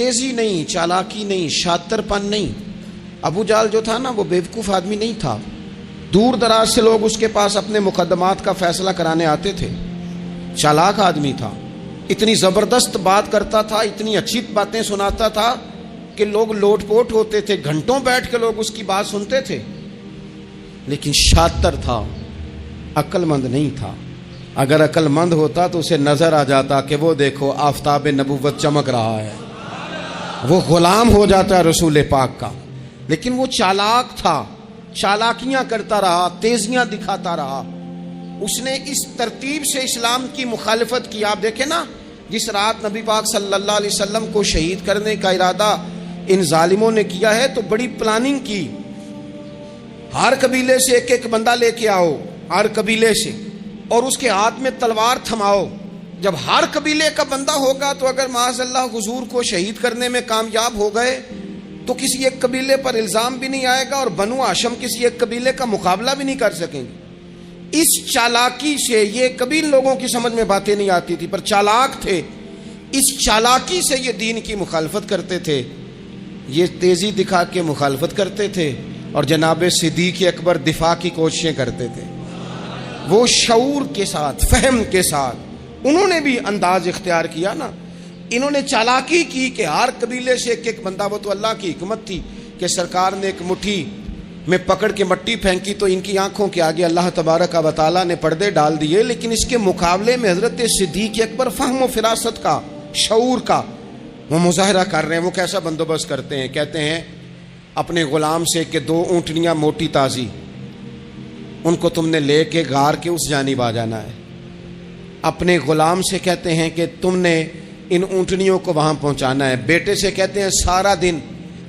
تیزی نہیں، چالاکی نہیں، شاطر پن نہیں. ابو جہل جو تھا نا وہ بیوقوف آدمی نہیں تھا. دور دراز سے لوگ اس کے پاس اپنے مقدمات کا فیصلہ کرانے آتے تھے. چالاک آدمی تھا، اتنی زبردست بات کرتا تھا، اتنی اچھی باتیں سناتا تھا کہ لوگ لوٹ پوٹ ہوتے تھے، گھنٹوں بیٹھ کے لوگ اس کی بات سنتے تھے. لیکن شاطر تھا، عقل مند نہیں تھا. اگر عقل مند ہوتا تو اسے نظر آ جاتا کہ وہ دیکھو آفتاب نبوت چمک رہا ہے، وہ غلام ہو جاتا ہے رسول پاک کا. لیکن وہ چالاک تھا، چالاکیاں کرتا رہا، تیزیاں دکھاتا رہا. اس نے اس ترتیب سے اسلام کی مخالفت کی. آپ دیکھیں نا، جس رات نبی پاک صلی اللہ علیہ وسلم کو شہید کرنے کا ارادہ ان ظالموں نے کیا ہے تو بڑی پلاننگ کی. ہر قبیلے سے ایک ایک بندہ لے کے آؤ، ہر قبیلے سے، اور اس کے ہاتھ میں تلوار تھماؤ. جب ہر قبیلے کا بندہ ہوگا تو اگر معاذ اللہ حضور کو شہید کرنے میں کامیاب ہو گئے تو کسی ایک قبیلے پر الزام بھی نہیں آئے گا اور بنو ہاشم کسی ایک قبیلے کا مقابلہ بھی نہیں کر سکیں گے. اس چالاکی سے، یہ کبھی لوگوں کی سمجھ میں باتیں نہیں آتی تھی پر چالاک تھے، اس چالاکی سے یہ دین کی مخالفت کرتے تھے، یہ تیزی دکھا کے مخالفت کرتے تھے. اور جناب صدیق اکبر دفاع کی کوششیں کرتے تھے. وہ شعور کے ساتھ، فہم کے ساتھ انہوں نے بھی انداز اختیار کیا نا. انہوں نے چالاکی کی کہ ہر قبیلے سے ایک ایک بندہ. وہ تو اللہ کی حکمت تھی کہ سرکار نے ایک مٹھی میں پکڑ کے مٹی پھینکی تو ان کی آنکھوں کے آگے اللہ تبارک و تعالیٰ نے پردے ڈال دیے. لیکن اس کے مقابلے میں حضرت صدیق اکبر فہم و فراست کا، شعور کا وہ مظاہرہ کر رہے ہیں. وہ کیسا بندوبست کرتے ہیں؟ کہتے ہیں اپنے غلام سے کہ 2 اونٹنیاں موٹی تازی، ان کو تم نے لے کے غار کے اس جانب آ جانا ہے. اپنے غلام سے کہتے ہیں کہ تم نے ان اونٹنیوں کو وہاں پہنچانا ہے. بیٹے سے کہتے ہیں سارا دن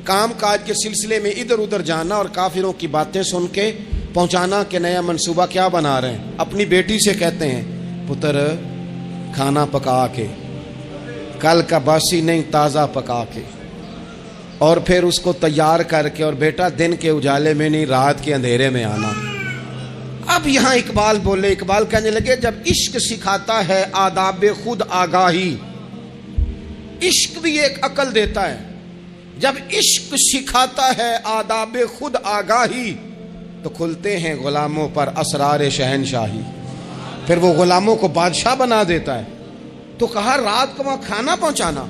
کام کاج کے سلسلے میں ادھر ادھر جانا اور کافروں کی باتیں سن کے پہنچانا کہ نیا منصوبہ کیا بنا رہے ہیں. اپنی بیٹی سے کہتے ہیں پتر کھانا پکا کے، کل کا باسی نہیں تازہ پکا کے، اور پھر اس کو تیار کر کے، اور بیٹا دن کے اجالے میں نہیں رات کے اندھیرے میں آنا. اب یہاں اقبال بولے، اقبال کہنے لگے جب عشق سکھاتا ہے آداب خود آگاہی. عشق بھی ایک عقل دیتا ہے. جب عشق سکھاتا ہے آداب خود آگاہی تو کھلتے ہیں غلاموں پر اسرار شہنشاہی. پھر وہ غلاموں کو بادشاہ بنا دیتا ہے. تو کہا رات کو وہاں کھانا پہنچانا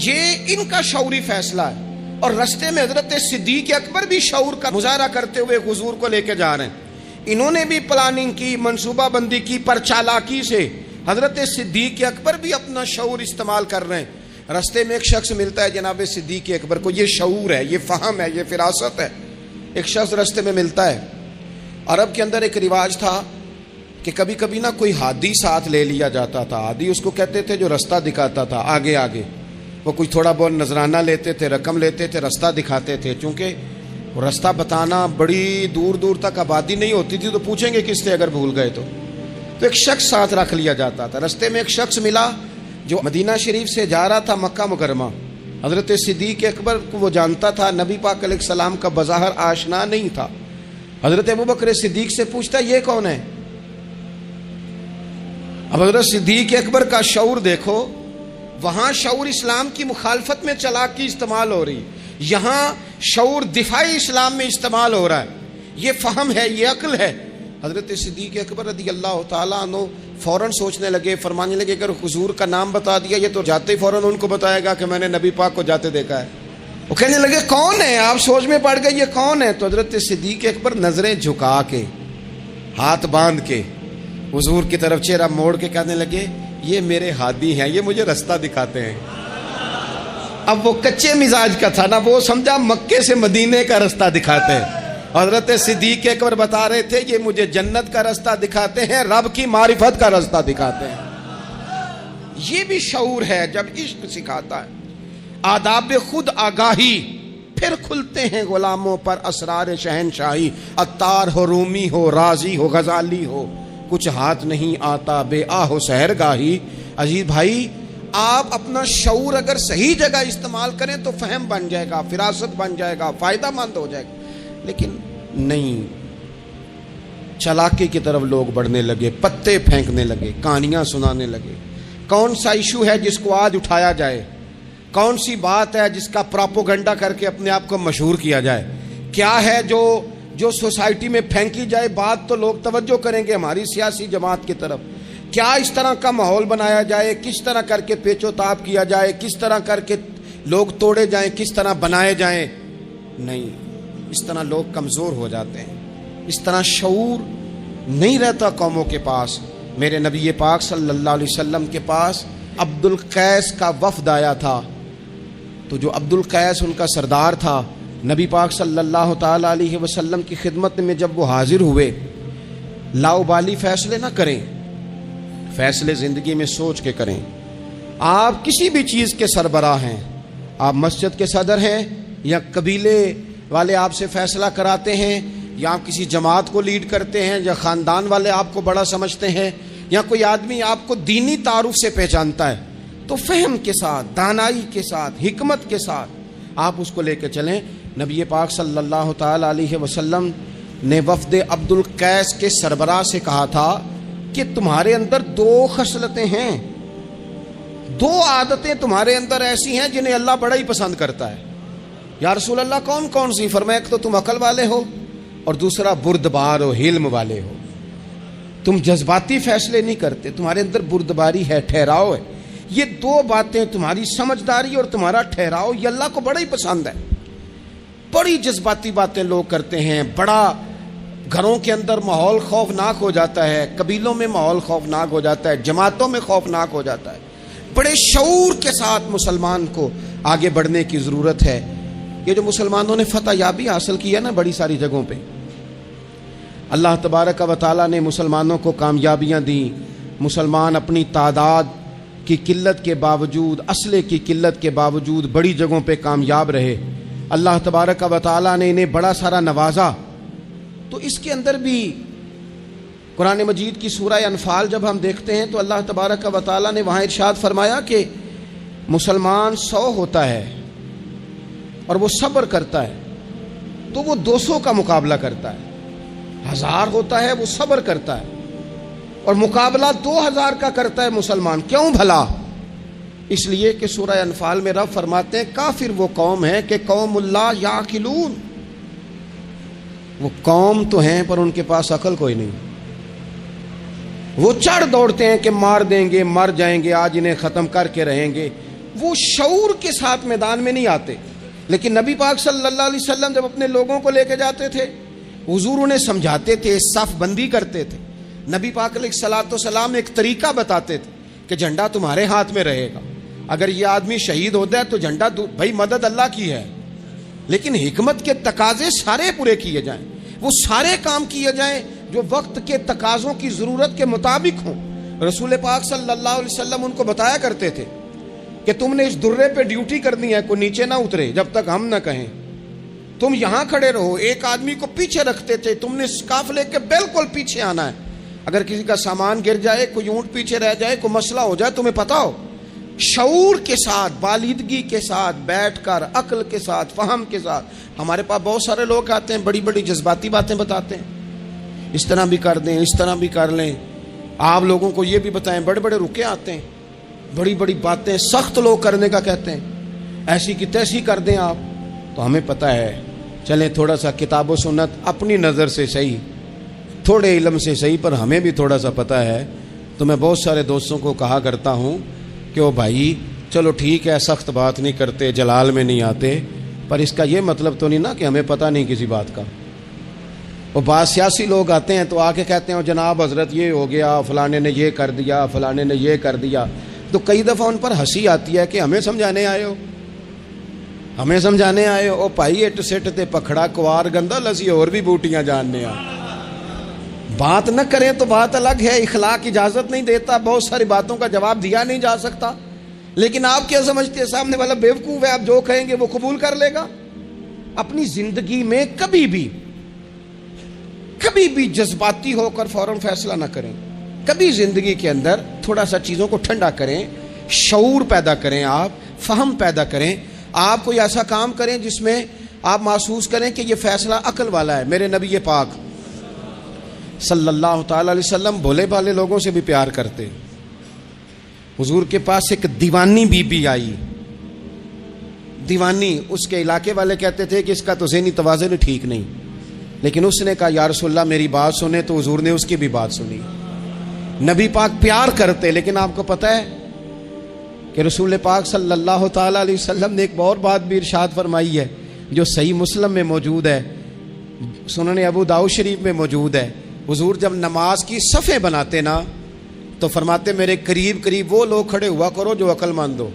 یہ ان کا شعوری فیصلہ ہے. اور رستے میں حضرت صدیق اکبر بھی شعور کا مظاہرہ کرتے ہوئے حضور کو لے کے جا رہے ہیں. انہوں نے بھی پلاننگ کی، منصوبہ بندی کی، پر چالاکی سے حضرت صدیق اکبر بھی اپنا شعور استعمال کر رہے ہیں. رستے میں ایک شخص ملتا ہے جناب صدیق اکبر کو. یہ شعور ہے، یہ فہم ہے، یہ فراست ہے. ایک شخص رستے میں ملتا ہے. عرب کے اندر ایک رواج تھا کہ کبھی کبھی نا کوئی ہادی ساتھ لے لیا جاتا تھا. ہادی اس کو کہتے تھے جو رستہ دکھاتا تھا آگے آگے. وہ کوئی تھوڑا بہت نذرانہ لیتے تھے، رقم لیتے تھے، رستہ دکھاتے تھے. چونکہ رستہ بتانا بڑی دور دور تک آبادی نہیں ہوتی تھی تو پوچھیں گے کس سے اگر بھول گئے تو ایک شخص ساتھ رکھ لیا جاتا تھا. رستے میں ایک شخص ملا جو مدینہ شریف سے جا رہا تھا مکہ مکرمہ. حضرت صدیق اکبر کو وہ جانتا تھا، نبی پاک علیہ السلام کا بظاہر آشنا نہیں تھا. حضرت ابوبکر صدیق سے پوچھتا یہ کون ہے؟ اب حضرت صدیق اکبر کا شعور دیکھو. وہاں شعور اسلام کی مخالفت میں چالاکی استعمال ہو رہی، یہاں شعور دفاعی اسلام میں استعمال ہو رہا ہے. یہ فہم ہے، یہ عقل ہے. حضرت صدیق اکبر رضی اللہ تعالیٰ عنہ فوراً سوچنے لگے، فرمانے لگے اگر حضور کا نام بتا دیا یہ تو جاتے ہی فوراً ان کو بتائے گا کہ میں نے نبی پاک کو جاتے دیکھا ہے. وہ کہنے لگے کون ہے؟ آپ سوچ میں پڑ گئے یہ کون ہے؟ تو حضرت صدیق اکبر نظریں جھکا کے، ہاتھ باندھ کے حضور کی طرف چہرہ موڑ کے کہنے لگے یہ میرے ہادی ہیں، یہ مجھے رستہ دکھاتے ہیں. اب وہ کچے مزاج کا تھا نا، وہ سمجھا مکے سے مدینے کا رستہ دکھاتے ہیں. حضرت صدیق اکبر بتا رہے تھے یہ مجھے جنت کا رستہ دکھاتے ہیں، رب کی معرفت کا رستہ دکھاتے ہیں. یہ بھی شعور ہے جب عشق سکھاتا ہے آداب خود آگاہی. پھر کھلتے ہیں غلاموں پر اسرار شہنشاہی. عطار ہو، رومی ہو، رازی ہو، غزالی ہو، کچھ ہاتھ نہیں آتا بے آہ سحرگاہی. عزیز بھائی آپ اپنا شعور اگر صحیح جگہ استعمال کریں تو فہم بن جائے گا، فراست بن جائے گا، فائدہ مند ہو جائے گا. لیکن نہیں، چالاکی کی طرف لوگ بڑھنے لگے، پتے پھینکنے لگے، کہانیاں سنانے لگے. کون سا ایشو ہے جس کو آج اٹھایا جائے؟ کون سی بات ہے جس کا پراپوگنڈا کر کے اپنے آپ کو مشہور کیا جائے؟ کیا ہے جو سوسائٹی میں پھینکی جائے بات تو لوگ توجہ کریں گے ہماری سیاسی جماعت کی طرف؟ کیا اس طرح کا ماحول بنایا جائے؟ کس طرح کر کے پیچ و تاب کیا جائے؟ کس طرح کر کے لوگ توڑے جائیں؟ کس طرح بنائے جائیں؟ نہیں، اس طرح لوگ کمزور ہو جاتے ہیں، اس طرح شعور نہیں رہتا قوموں کے پاس۔ میرے نبی پاک صلی اللہ علیہ وسلم کے پاس عبد القیس کا وفد آیا تھا، تو جو عبد القیس ان کا سردار تھا، نبی پاک صلی اللہ تعالی علیہ وسلم کی خدمت میں جب وہ حاضر ہوئے، لاؤبالی فیصلے نہ کریں، فیصلے زندگی میں سوچ کے کریں۔ آپ کسی بھی چیز کے سربراہ ہیں، آپ مسجد کے صدر ہیں یا قبیلے والے آپ سے فیصلہ کراتے ہیں، یا آپ کسی جماعت کو لیڈ کرتے ہیں، یا خاندان والے آپ کو بڑا سمجھتے ہیں، یا کوئی آدمی آپ کو دینی تعارف سے پہچانتا ہے، تو فہم کے ساتھ، دانائی کے ساتھ، حکمت کے ساتھ آپ اس کو لے کے چلیں۔ نبی پاک صلی اللہ تعالی علیہ وسلم نے وفد عبد القیس کے سربراہ سے کہا تھا کہ تمہارے اندر 2 خصلتیں ہیں، 2 عادتیں تمہارے اندر ایسی ہیں جنہیں اللہ بڑا ہی پسند کرتا ہے۔ یا رسول اللہ کون کون سی؟ فرمایا کہ تو تم عقل والے ہو، اور دوسرا بردبار ہو، حلم والے ہو۔ تم جذباتی فیصلے نہیں کرتے، تمہارے اندر بردباری ہے، ٹھہراؤ ہے۔ یہ 2 باتیں، تمہاری سمجھداری اور تمہارا ٹھہراؤ، یہ اللہ کو بڑا ہی پسند ہے۔ بڑی جذباتی باتیں لوگ کرتے ہیں، بڑا گھروں کے اندر ماحول خوفناک ہو جاتا ہے، قبیلوں میں ماحول خوفناک ہو جاتا ہے، جماعتوں میں خوفناک ہو جاتا ہے۔ بڑے شعور کے ساتھ مسلمان کو آگے بڑھنے کی ضرورت ہے۔ یہ جو مسلمانوں نے فتح یابی حاصل کی ہے نا بڑی ساری جگہوں پہ، اللہ تبارک و تعالیٰ نے مسلمانوں کو کامیابیاں دیں۔ مسلمان اپنی تعداد کی قلت کے باوجود، اسلحے کی قلت کے باوجود بڑی جگہوں پہ کامیاب رہے۔ اللہ تبارک و تعالیٰ نے انہیں بڑا سارا نوازا۔ تو اس کے اندر بھی قرآن مجید کی سورہ انفال جب ہم دیکھتے ہیں تو اللہ تبارک و تعالیٰ نے وہاں ارشاد فرمایا کہ مسلمان 100 ہوتا ہے اور وہ صبر کرتا ہے تو وہ 200 کا مقابلہ کرتا ہے، 1000 ہوتا ہے وہ صبر کرتا ہے اور مقابلہ 2000 کا کرتا ہے مسلمان۔ کیوں بھلا؟ اس لیے کہ سورہ انفال میں رب فرماتے ہیں کافر وہ قوم ہے کہ قوم اللہ یعقلون، وہ قوم تو ہیں پر ان کے پاس عقل کوئی نہیں، وہ چڑھ دوڑتے ہیں کہ مار دیں گے، مر جائیں گے، آج انہیں ختم کر کے رہیں گے، وہ شعور کے ساتھ میدان میں نہیں آتے۔ لیکن نبی پاک صلی اللہ علیہ وسلم جب اپنے لوگوں کو لے کے جاتے تھے، حضور انہیں سمجھاتے تھے، صف بندی کرتے تھے۔ نبی پاک علیہ الصلوۃ والسلام ایک طریقہ بتاتے تھے کہ جھنڈا تمہارے ہاتھ میں رہے گا، اگر یہ آدمی شہید ہوتا ہے تو جھنڈا بھائی مدد اللہ کی ہے، لیکن حکمت کے تقاضے سارے پورے کیے جائیں، وہ سارے کام کیے جائیں جو وقت کے تقاضوں کی ضرورت کے مطابق ہوں۔ رسول پاک صلی اللہ علیہ وسلم ان کو بتایا کرتے تھے کہ تم نے اس درے پہ ڈیوٹی کرنی ہے، کوئی نیچے نہ اترے جب تک ہم نہ کہیں، تم یہاں کھڑے رہو۔ ایک آدمی کو پیچھے رکھتے تھے، تم نے قافلے کے بالکل پیچھے آنا ہے، اگر کسی کا سامان گر جائے، کوئی اونٹ پیچھے رہ جائے، کوئی مسئلہ ہو جائے، تمہیں پتا ہو، شعور کے ساتھ، بالیدگی کے ساتھ بیٹھ کر، عقل کے ساتھ، فہم کے ساتھ۔ ہمارے پاس بہت سارے لوگ آتے ہیں، بڑی بڑی جذباتی باتیں بتاتے ہیں، اس طرح بھی کر دیں، اس طرح بھی کر لیں۔ آپ لوگوں کو یہ بھی بتائیں، بڑے بڑے رکے آتے ہیں، بڑی بڑی باتیں سخت لوگ کرنے کا کہتے ہیں، ایسی کی تیسی کر دیں آپ۔ تو ہمیں پتہ ہے، چلیں تھوڑا سا کتاب و سنت اپنی نظر سے صحیح، تھوڑے علم سے صحیح، پر ہمیں بھی تھوڑا سا پتہ ہے۔ تو میں بہت سارے دوستوں کو کہا کرتا ہوں کہ وہ بھائی چلو ٹھیک ہے، سخت بات نہیں کرتے، جلال میں نہیں آتے، پر اس کا یہ مطلب تو نہیں نا کہ ہمیں پتہ نہیں کسی بات کا۔ وہ بعض سیاسی لوگ آتے ہیں تو آ کے کہتے ہیں جناب حضرت یہ ہو گیا، فلانے نے یہ کر دیا، فلانے نے یہ کر دیا، تو کئی دفعہ ان پر ہنسی آتی ہے کہ ہمیں سمجھانے آئے ہو، ہمیں سمجھانے آئے ہو۔ او بھائی اٹ سٹ تے پکھڑا کوار گندا لسی اور بھی بوٹیاں جاننے آ، بات نہ کریں تو بات الگ ہے، اخلاق اجازت نہیں دیتا، بہت ساری باتوں کا جواب دیا نہیں جا سکتا، لیکن آپ کیا سمجھتے ہیں سامنے والا بیوقوف ہے، آپ جو کہیں گے وہ قبول کر لے گا؟ اپنی زندگی میں کبھی بھی جذباتی ہو کر فوراً فیصلہ نہ کریں، کبھی زندگی کے اندر تھوڑا سا چیزوں کو ٹھنڈا کریں، شعور پیدا کریں، آپ فہم پیدا کریں، آپ کوئی ایسا کام کریں جس میں آپ محسوس کریں کہ یہ فیصلہ عقل والا ہے۔ میرے نبی پاک صلی اللہ تعالی علیہ وسلم بھولے بھالے لوگوں سے بھی پیار کرتے۔ حضور کے پاس ایک دیوانی بی بی آئی، دیوانی، اس کے علاقے والے کہتے تھے کہ اس کا تو ذہنی توازن ٹھیک نہیں، لیکن اس نے کہا یا رسول اللہ میری بات سنیں، تو حضور نے اس کی بھی بات سنی۔ نبی پاک پیار کرتے، لیکن آپ کو پتہ ہے کہ رسول پاک صلی اللہ تعالی علیہ وسلم نے ایک اور بات بھی ارشاد فرمائی ہے جو صحیح مسلم میں موجود ہے، سنن ابو داؤد شریف میں موجود ہے۔ حضور جب نماز کی صفیں بناتے نا تو فرماتے میرے قریب قریب وہ لوگ کھڑے ہوا کرو جو عقل مند ہو،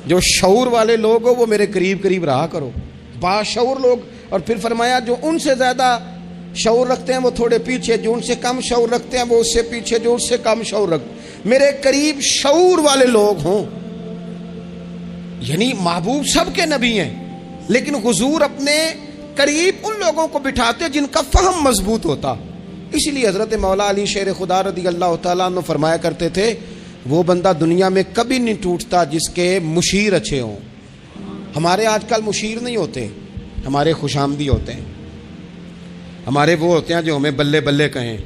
جو شعور والے لوگ ہو وہ میرے قریب قریب رہا کرو، باشعور لوگ۔ اور پھر فرمایا جو ان سے زیادہ شعور رکھتے ہیں وہ تھوڑے پیچھے، جو ان سے کم شعور رکھتے ہیں وہ اس سے پیچھے، جو اس سے کم شعور رکھتے، میرے قریب شعور والے لوگ ہوں۔ یعنی محبوب سب کے نبی ہیں، لیکن حضور اپنے قریب ان لوگوں کو بٹھاتے جن کا فہم مضبوط ہوتا۔ اسی لیے حضرت مولا علی شیر خدا رضی اللہ تعالیٰ عنہ فرمایا کرتے تھے وہ بندہ دنیا میں کبھی نہیں ٹوٹتا جس کے مشیر اچھے ہوں۔ ہمارے آج کل مشیر نہیں ہوتے، ہمارے خوش آمدی ہوتے ہیں، ہمارے وہ ہوتے ہیں جو ہمیں بلے بلے کہیں،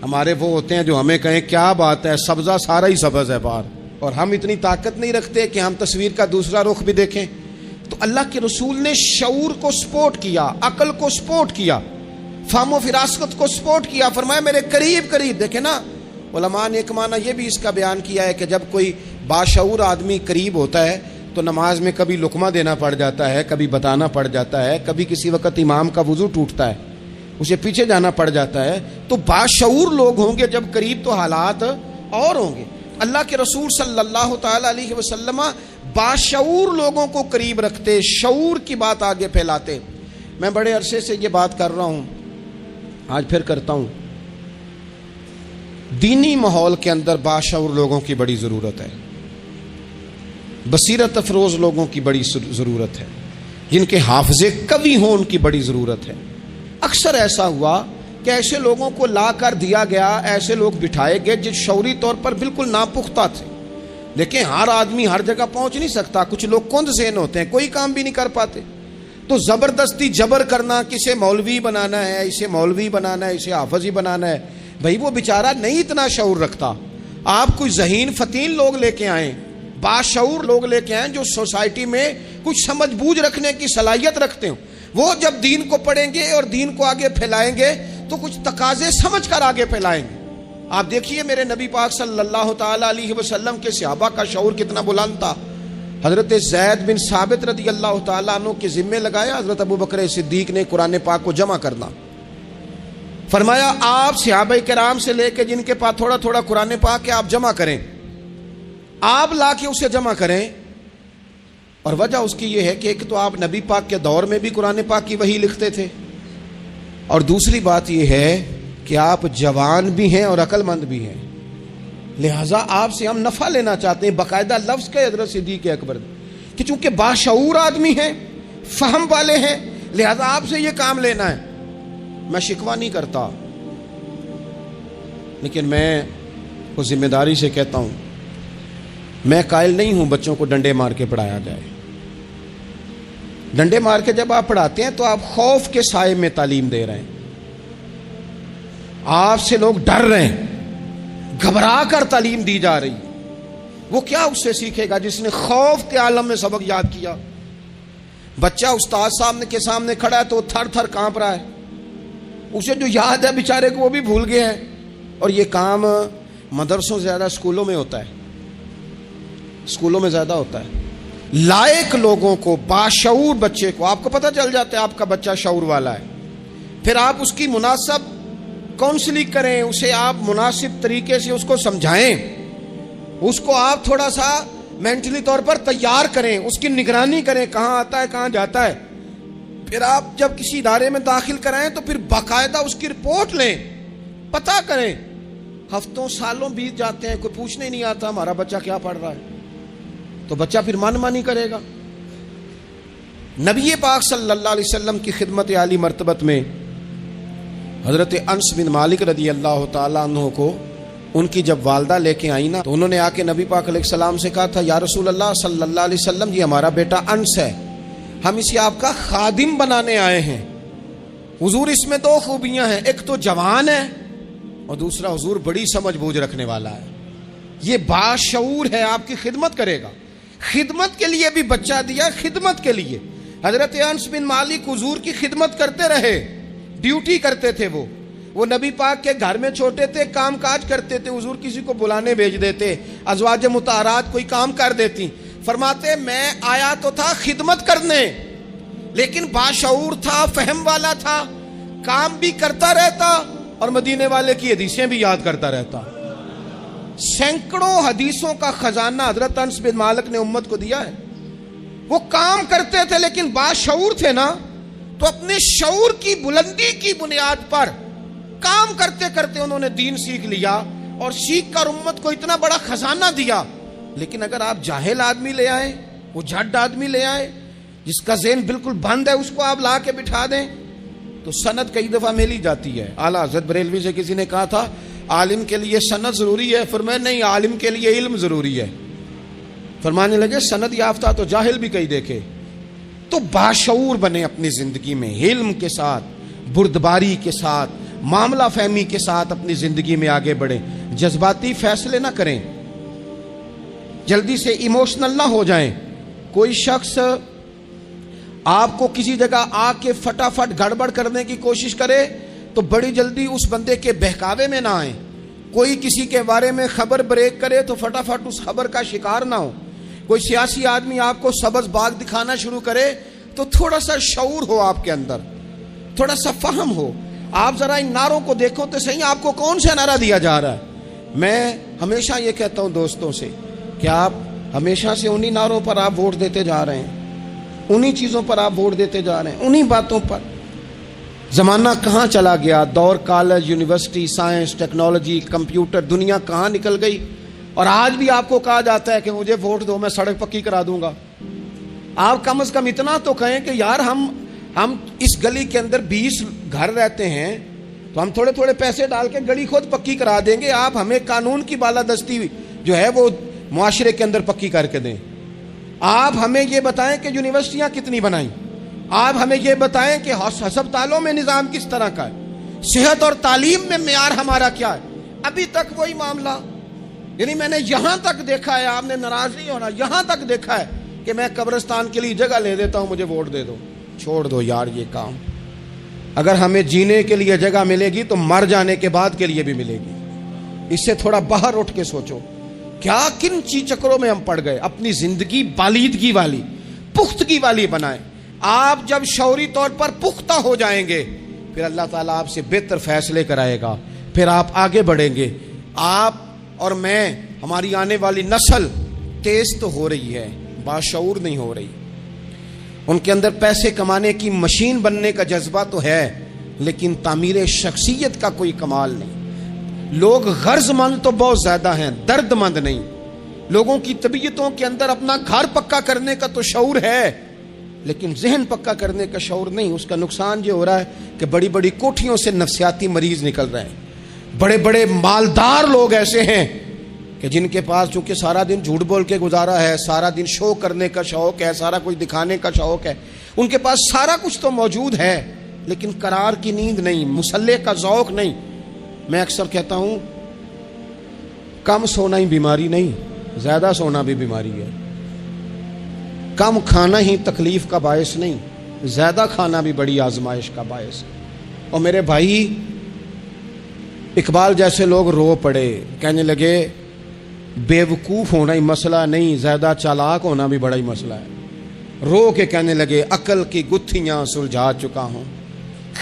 ہمارے وہ ہوتے ہیں جو ہمیں کہیں کیا بات ہے سبزہ سارا ہی سبز ہے باہر، اور ہم اتنی طاقت نہیں رکھتے کہ ہم تصویر کا دوسرا رخ بھی دیکھیں۔ تو اللہ کے رسول نے شعور کو سپورٹ کیا، عقل کو سپورٹ کیا، فہم و فراست کو سپورٹ کیا، فرمایا میرے قریب قریب۔ دیکھیں نا علماء نے ایک معنی یہ بھی اس کا بیان کیا ہے کہ جب کوئی باشعور آدمی قریب ہوتا ہے تو نماز میں کبھی لقمہ دینا پڑ جاتا ہے، کبھی بتانا پڑ جاتا ہے، کبھی کسی وقت امام کا وضو ٹوٹتا ہے اسے پیچھے جانا پڑ جاتا ہے۔ تو باشعور لوگ ہوں گے جب قریب تو حالات اور ہوں گے۔ اللہ کے رسول صلی اللہ تعالی علیہ وسلم باشعور لوگوں کو قریب رکھتے، شعور کی بات آگے پھیلاتے۔ میں بڑے عرصے سے یہ بات کر رہا ہوں، آج پھر کرتا ہوں، دینی ماحول کے اندر باشعور لوگوں کی بڑی ضرورت ہے، بصیرت افروز لوگوں کی بڑی ضرورت ہے، جن کے حافظے قوی ہوں ان کی بڑی ضرورت ہے۔ اکثر ایسا ہوا کہ ایسے لوگوں کو لا کر دیا گیا، ایسے لوگ بٹھائے گئے جو شعوری طور پر بالکل ناپختہ تھے، لیکن ہر آدمی ہر جگہ پہنچ نہیں سکتا، کچھ لوگ کند ذہن ہوتے ہیں، کوئی کام بھی نہیں کر پاتے۔ تو زبردستی جبر کرنا، کسے مولوی بنانا ہے، اسے مولوی بنانا ہے، اسے حافظی بنانا ہے، بھائی وہ بیچارہ نہیں اتنا شعور رکھتا۔ آپ کوئی ذہین فتین لوگ لے کے آئیں، باشعور لوگ لے کے آئیں جو سوسائٹی میں کچھ سمجھ بوجھ رکھنے کی صلاحیت رکھتے ہوں، وہ جب دین کو پڑھیں گے اور دین کو آگے پھیلائیں گے تو کچھ تقاضے سمجھ کر آگے پھیلائیں گے۔ آپ دیکھیے میرے نبی پاک صلی اللہ تعالی علیہ وسلم کے صحابہ کا شعور کتنا بلند تھا۔ حضرت زید بن ثابت رضی اللہ تعالیٰ عنہ کے ذمے لگایا حضرت ابو بکر صدیق نے قرآن پاک کو جمع کرنا، فرمایا آپ صحابہ کرام سے لے کے جن کے پاس تھوڑا تھوڑا قرآن پاک ہے آپ جمع کریں، آپ لا کے اسے جمع کریں۔ اور وجہ اس کی یہ ہے کہ ایک تو آپ نبی پاک کے دور میں بھی قرآن پاک کی وحی لکھتے تھے، اور دوسری بات یہ ہے کہ آپ جوان بھی ہیں اور عقل مند بھی ہیں، لہٰذا آپ سے ہم نفع لینا چاہتے ہیں۔ باقاعدہ لفظ کے حضرت صدیق اکبر کہ چونکہ باشعور آدمی ہیں، فہم والے ہیں، لہٰذا آپ سے یہ کام لینا ہے۔ میں شکوہ نہیں کرتا، لیکن میں کو ذمہ داری سے کہتا ہوں، میں قائل نہیں ہوں بچوں کو ڈنڈے مار کے پڑھایا جائے۔ ڈنڈے مار کے جب آپ پڑھاتے ہیں تو آپ خوف کے سائے میں تعلیم دے رہے ہیں، آپ سے لوگ ڈر رہے ہیں، گھبرا کر تعلیم دی جا رہی۔ وہ کیا اس سے سیکھے گا جس نے خوف کے عالم میں سبق یاد کیا؟ بچہ استاد صاحب کے سامنے کھڑا ہے تو وہ تھر تھر کانپ رہا ہے، اسے جو یاد ہے بیچارے کو وہ بھی بھول گئے ہیں۔ اور یہ کام مدرسوں سے زیادہ اسکولوں میں ہوتا ہے، اسکولوں میں زیادہ ہوتا ہے۔ لائق لوگوں کو، باشعور بچے کو آپ کو پتہ چل جاتا ہے آپ کا بچہ شعور والا ہے، پھر آپ اس کی مناسب کاؤنسلنگ کریں، اسے آپ مناسب طریقے سے اس کو سمجھائیں، اس کو آپ تھوڑا سا مینٹلی طور پر تیار کریں، اس کی نگرانی کریں کہاں آتا ہے کہاں جاتا ہے۔ پھر آپ جب کسی ادارے میں داخل کرائیں تو پھر باقاعدہ اس کی رپورٹ لیں، پتہ کریں۔ ہفتوں سالوں بیت جاتے ہیں، کوئی پوچھنے نہیں آتا ہمارا بچہ کیا پڑھ رہا ہے، تو بچہ پھر من مانی کرے گا۔ نبی پاک صلی اللہ علیہ وسلم کی خدمت عالی مرتبت میں حضرت انس بن مالک رضی اللہ تعالیٰ عنہ کو ان کی جب والدہ لے کے آئی نا تو انہوں نے آ کے نبی پاک علیہ السلام سے کہا تھا، یا رسول اللہ صلی اللہ علیہ وسلم یہ ہمارا بیٹا انس ہے، ہم اسے آپ کا خادم بنانے آئے ہیں۔ حضور اس میں دو خوبیاں ہیں، ایک تو جوان ہے اور دوسرا حضور بڑی سمجھ بوجھ رکھنے والا ہے، یہ باشعور ہے، آپ کی خدمت کرے گا۔ خدمت کے لیے بھی بچہ دیا، خدمت کے لیے۔ حضرت انس بن مالک حضور کی خدمت کرتے رہے، ڈیوٹی کرتے تھے وہ نبی پاک کے گھر میں چھوٹے تھے، کام کاج کرتے تھے، حضور کسی کو بلانے بھیج دیتے، ازواج مطہرات کوئی کام کر دیتی، فرماتے میں آیا تو تھا خدمت کرنے، لیکن باشعور تھا، فہم والا تھا، کام بھی کرتا رہتا اور مدینے والے کی حدیثیں بھی یاد کرتا رہتا۔ سینکڑوں حدیثوں کا خزانہ حضرت انس بن مالک نے امت کو دیا ہے۔ وہ کام کرتے تھے لیکن باشعور تھے نا، تو اپنے شعور کی بلندی کی بنیاد پر کام کرتے کرتے انہوں نے دین سیکھ لیا اور سیکھ کر امت کو اتنا بڑا خزانہ دیا۔ لیکن اگر آپ جاہل آدمی لے آئیں، وہ جھٹ آدمی لے آئیں جس کا ذہن بالکل بند ہے، اس کو آپ لا کے بٹھا دیں تو سند کئی دفعہ مل ہی جاتی ہے۔ اعلیٰ حضرت بریلوی سے کسی نے کہا تھا عالم کے لیے سند ضروری ہے، فرمایا نہیں، عالم کے لیے علم ضروری ہے۔ فرمانے لگے سند یافتہ تو جاہل بھی کئی دیکھے۔ تو باشعور بنے اپنی زندگی میں، علم کے ساتھ، بردباری کے ساتھ، معاملہ فہمی کے ساتھ اپنی زندگی میں آگے بڑھیں، جذباتی فیصلے نہ کریں، جلدی سے ایموشنل نہ ہو جائیں۔ کوئی شخص آپ کو کسی جگہ آ کے فٹافٹ گڑبڑ کرنے کی کوشش کرے تو بڑی جلدی اس بندے کے بہکاوے میں نہ آئیں۔ کوئی کسی کے بارے میں خبر بریک کرے تو فٹافٹ اس خبر کا شکار نہ ہو۔ کوئی سیاسی آدمی آپ کو سبز باغ دکھانا شروع کرے تو تھوڑا سا شعور ہو آپ کے اندر، تھوڑا سا فہم ہو۔ آپ ذرا ان نعروں کو دیکھو تو صحیح، آپ کو کون سا نعرہ دیا جا رہا ہے؟ میں ہمیشہ یہ کہتا ہوں دوستوں سے کہ آپ ہمیشہ سے انہی نعروں پر آپ ووٹ دیتے جا رہے ہیں، انہی چیزوں پر آپ ووٹ دیتے جا رہے ہیں، انہی باتوں پر۔ زمانہ کہاں چلا گیا، دور college, university, science, technology, computer, دنیا کہاں نکل گئی، اور آج بھی آپ کو کہا جاتا ہے کہ مجھے ووٹ دو، میں سڑک پکی کرا دوں گا۔ آپ کم از کم اتنا تو کہیں کہ یار ہم اس گلی کے اندر 20 گھر رہتے ہیں تو ہم تھوڑے تھوڑے پیسے ڈال کے گلی خود پکی کرا دیں گے، آپ ہمیں قانون کی بالادستی جو ہے وہ معاشرے کے اندر پکی کر کے دیں۔ آپ ہمیں یہ بتائیں کہ یونیورسٹیاں کتنی بنائیں، آپ ہمیں یہ بتائیں کہ ہسپتالوں میں نظام کس طرح کا ہے، صحت اور تعلیم میں معیار ہمارا کیا ہے۔ ابھی تک وہی معاملہ، یعنی میں نے یہاں تک دیکھا ہے، آپ نے ناراض نہیں ہونا، یہاں تک دیکھا ہے کہ میں قبرستان کے لیے جگہ لے دیتا ہوں، مجھے ووٹ دے دو۔ چھوڑ دو یار یہ کام۔ اگر ہمیں جینے کے لیے جگہ ملے گی تو مر جانے کے بعد کے لیے بھی ملے گی۔ اس سے تھوڑا باہر اٹھ کے سوچو، کیا کن چکروں میں ہم پڑ گئے۔ اپنی زندگی بالیدگی والی، پختگی والی بنائیں۔ آپ جب شعوری طور پر پختہ ہو جائیں گے پھر اللہ تعالیٰ آپ سے بہتر فیصلے کرائے گا، پھر آپ آگے بڑھیں گے۔ آپ اور میں، ہماری آنے والی نسل تیز تو ہو رہی ہے، باشعور نہیں ہو رہی۔ ان کے اندر پیسے کمانے کی مشین بننے کا جذبہ تو ہے، لیکن تعمیر شخصیت کا کوئی کمال نہیں۔ لوگ غرض مند تو بہت زیادہ ہیں، درد مند نہیں۔ لوگوں کی طبیعتوں کے اندر اپنا گھر پکا کرنے کا تو شعور ہے، لیکن ذہن پکا کرنے کا شعور نہیں۔ اس کا نقصان یہ ہو رہا ہے کہ بڑی بڑی کوٹھیوں سے نفسیاتی مریض نکل رہے ہیں۔ بڑے بڑے مالدار لوگ ایسے ہیں کہ جن کے پاس چونکہ سارا دن جھوٹ بول کے گزارا ہے، سارا دن شو کرنے کا شوق ہے، سارا کچھ دکھانے کا شوق ہے، ان کے پاس سارا کچھ تو موجود ہے، لیکن قرار کی نیند نہیں، مسلح کا ذوق نہیں۔ میں اکثر کہتا ہوں کم سونا ہی بیماری نہیں، زیادہ سونا بھی بیماری ہے۔ کم کھانا ہی تکلیف کا باعث نہیں، زیادہ کھانا بھی بڑی آزمائش کا باعث۔ اور میرے بھائی، اقبال جیسے لوگ رو پڑے، کہنے لگے بے وقوف ہونا ہی مسئلہ نہیں، زیادہ چالاک ہونا بھی بڑا ہی مسئلہ ہے۔ رو کے کہنے لگے عقل کی گتھیاں سلجھا چکا ہوں،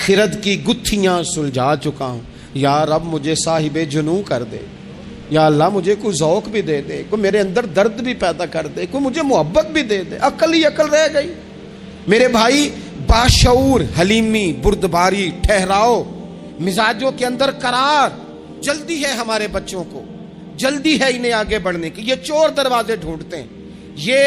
خرد کی گتھیاں سلجھا چکا ہوں، یا رب مجھے صاحب جنوں کر دے، یا اللہ مجھے کوئی ذوق بھی دے دے، کوئی میرے اندر درد بھی پیدا کر دے، کوئی مجھے محبت بھی دے دے۔ عقل ہی عقل رہ گئی۔ میرے بھائی، باشعور، حلیمی، بردباری، ٹھہراؤ، مزاجوں کے اندر قرار۔ جلدی ہے ہمارے بچوں کو، جلدی ہے انہیں آگے بڑھنے کی۔ یہ چور دروازے ڈھونڈتے ہیں، یہ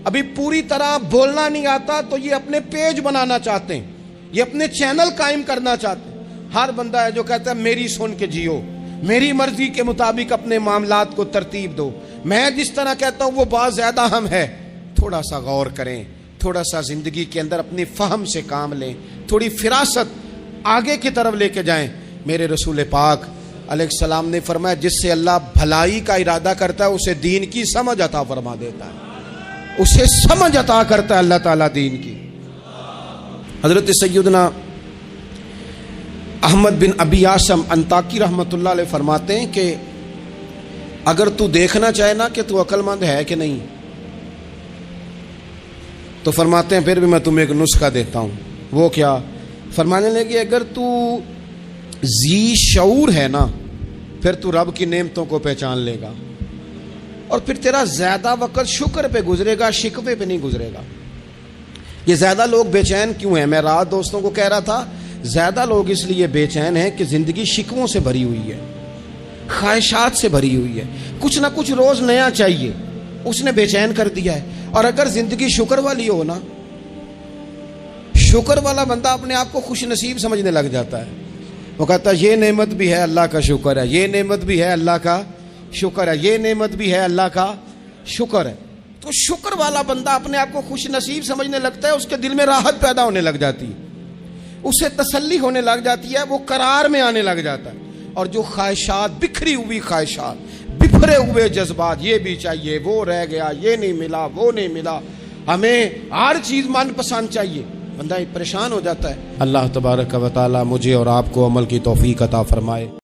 ابھی پوری طرح بولنا نہیں آتا تو یہ اپنے پیج بنانا چاہتے ہیں، یہ اپنے چینل قائم کرنا چاہتے ہیں۔ ہر بندہ ہے جو کہتا ہے میری سن کے جیو، میری مرضی کے مطابق اپنے معاملات کو ترتیب دو، میں جس طرح کہتا ہوں وہ بات زیادہ اہم ہے۔ تھوڑا سا غور کریں، تھوڑا سا زندگی کے اندر اپنی فہم سے کام لیں، تھوڑی فراست آگے کی طرف لے کے جائیں۔ میرے رسول پاک علیہ السلام نے فرمایا جس سے اللہ بھلائی کا ارادہ کرتا ہے اسے دین کی سمجھ عطا فرما دیتا ہے۔ اسے سمجھ عطا کرتا ہے اللہ تعالیٰ دین کی۔ حضرت سیدنا احمد بن ابی عاصم انطاکی رحمۃ اللہ علیہ فرماتے ہیں کہ اگر تو دیکھنا چاہے نا کہ تو عقل مند ہے کہ نہیں، تو فرماتے ہیں پھر بھی میں تمہیں ایک نسخہ دیتا ہوں۔ وہ کیا؟ فرمانے لگے اگر تو ذی شعور ہے نا، پھر تو رب کی نعمتوں کو پہچان لے گا، اور پھر تیرا زیادہ وقت شکر پہ گزرے گا، شکوے پہ نہیں گزرے گا۔ یہ زیادہ لوگ بے چین کیوں ہیں؟ میں رات دوستوں کو کہہ رہا تھا، زیادہ لوگ اس لیے بے چین ہیں کہ زندگی شکووں سے بھری ہوئی ہے، خواہشات سے بھری ہوئی ہے، کچھ نہ کچھ روز نیا چاہیے، اس نے بے چین کر دیا ہے۔ اور اگر زندگی شکر والی ہو نا، شکر والا بندہ اپنے آپ کو خوش نصیب سمجھنے لگ جاتا ہے۔ وہ کہتا ہے یہ نعمت بھی ہے اللہ کا شکر ہے، یہ نعمت بھی ہے اللہ کا شکر ہے، یہ نعمت بھی ہے اللہ کا شکر ہے۔ تو شکر والا بندہ اپنے آپ کو خوش نصیب سمجھنے لگتا ہے، اس کے دل میں راحت پیدا ہونے لگ جاتی ہے، اسے تسلی ہونے لگ جاتی ہے، وہ قرار میں آنے لگ جاتا ہے۔ اور جو خواہشات، بکھری ہوئی خواہشات، بکھرے ہوئے جذبات، یہ بھی چاہیے، وہ رہ گیا، یہ نہیں ملا، وہ نہیں ملا، ہمیں ہر چیز من پسند چاہیے، بندہ پریشان ہو جاتا ہے۔ اللہ تبارک و تعالی مجھے اور آپ کو عمل کی توفیق عطا فرمائے۔